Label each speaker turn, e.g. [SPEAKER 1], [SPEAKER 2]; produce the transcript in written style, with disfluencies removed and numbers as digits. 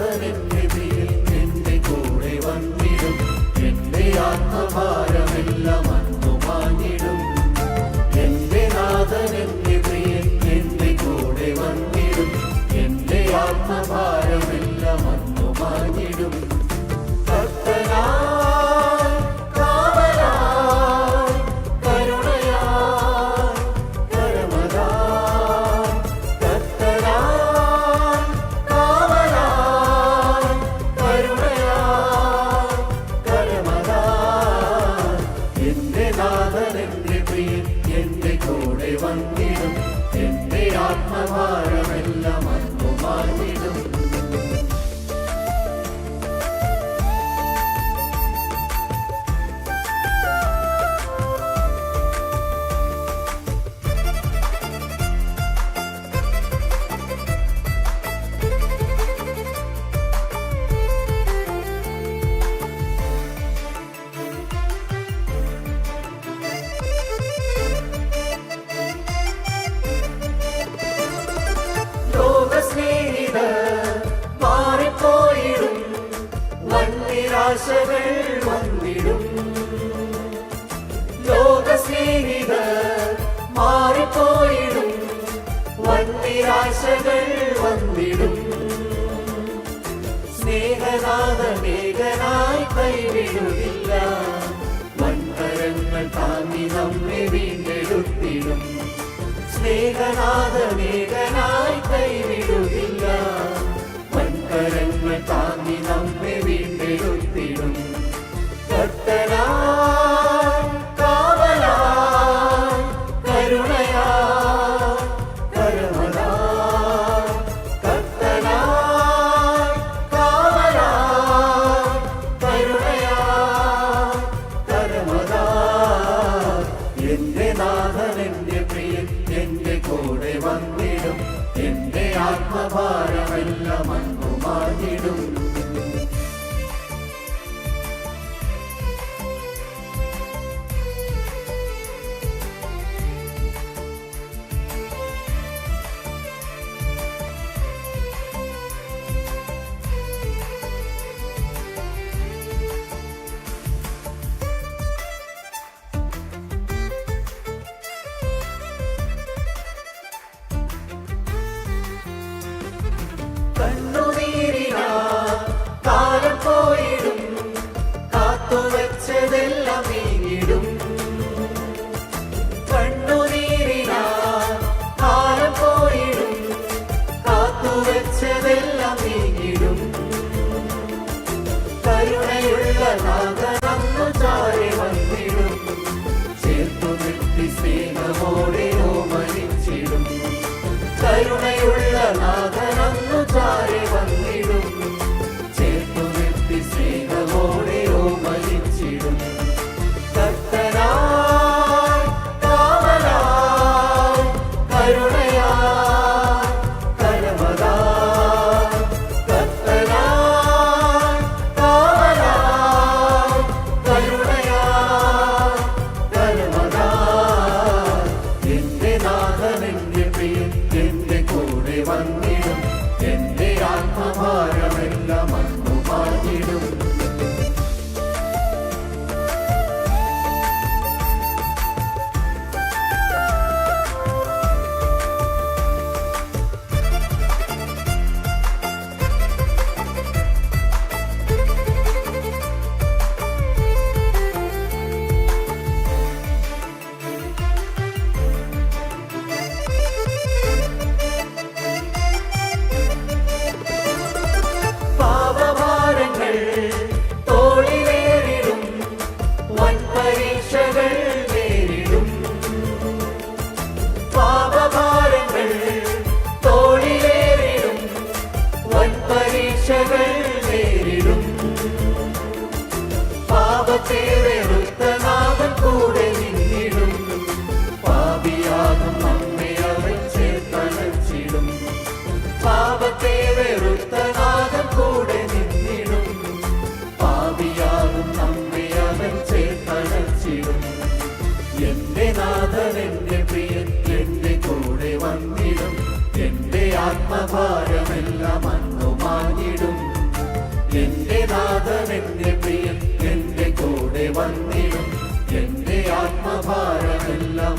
[SPEAKER 1] നാഥൻ എന്റെ പ്രിയൻ എന്റെ കൂടെ വന്നിടും. എന്റെ ആത്മഭാരമെല്ലാം അന്നു മാഞ്ഞിടും. എന്റെ നാഥൻ എന്റെ പ്രിയൻ എന്റെ കൂടെ വന്നിടും. എന്റെ ആത്മഭാരമെല്ലാം അന്നു മാഞ്ഞിടും. വന്നിടും. എന്റെ ആത്മഭാരമെല്ലാം അന്നു മാഞ്ഞിടും. മാറിപ്പോയിടും വന്നിരാശകൾ വന്നിടും. ലോകസ്നേഹിതർ മാറിപ്പോയിടും വന്നിരാശകൾ വന്നിടും. സ്നേഹനാഥമേഘനായി കൈവിടുകില്ല. വൻകരങ്ങൾ താങ്ങി നമ്മെ വീണ്ടെടുത്തിടും. സ്നേഹനാഥമേഘനായി കൈവിടുകില്ല. വൻകരങ്ങൾ താങ്ങി നമ്മെ വീണ്ടെടുത്തിടും. കർത്തനായി കാവലായി കരുണയായി കരമലായി. കർത്തനായി കാവലായി കരുണയായി കരമലായി. എന്റെ നാഥൻ എന്റെ പ്രിയൻ എന്റെ കൂടെ വന്നിടും. എന്റെ ആത്മഭാരമെല്ലാം അന്നു മാഞ്ഞിടും. കണ്ണുനീരിനാ കാലം പോയിടും. കാത്തുവെച്ചതെല്ലാം നീങ്ങിടും. കണ്ണുനീരിനാ കാലം പോയിടും. കാത്തുവെച്ചതെല്ലാം നീങ്ങിടും. കരുണയുള്ള നാഥൻ അന്നു ചാരി വന്നിടും. ചേർത്തു നിർത്തി സ്നേഹമോടെ ഓമനിച്ചിടും. കരുണയുള്ള നാഥൻ അന്നു ചാരി വന്നിടും. ചേർത്തു നിർത്തി സ്നേഹമോടെ ഓമനിച്ചിടും. കർത്തനായി കാവലായി കരുണയായി കരമലായി. കർത്തനായി കാവലായി കരുണയായി കരമലായി. എന്റെ നാഥൻ എന്റെ പ്രിയൻ എന്റെ കൂടെ വന്നിടും. എന്റെ ആത്മഭാരമെല്ലാം അന്നു മാഞ്ഞിടും. പാപഭാരങ്ങൾ തോളിലേറിടും. വൻപരീക്ഷകൾ നേരിടും. പാപഭാരങ്ങൾ തോളിലേറിടും. വൻപരീക്ഷകൾ നേരിടും. പാപത്തെ വെറുത്ത നാഥൻ കൂടെ നിന്നിടും. പാപിയാകും നമ്മെ അവൻ ചേർത്തണച്ചിടും. പാപത്തെ വെറുത്ത നാഥൻ കൂടെ നിന്നിടും. പാപിയാകും നമ്മെ അവൻ ചേർത്തണച്ചിടും. എന്റെ നാഥൻ എന്റെ പ്രിയൻ എന്റെ കൂടെ വന്നിടും. എന്റെ ആത്മഭാരമെല്ലാം അന്നു മാഞ്ഞിടും. വന്നിടും. എന്റെ ആത്മഭാരമെല്ലാം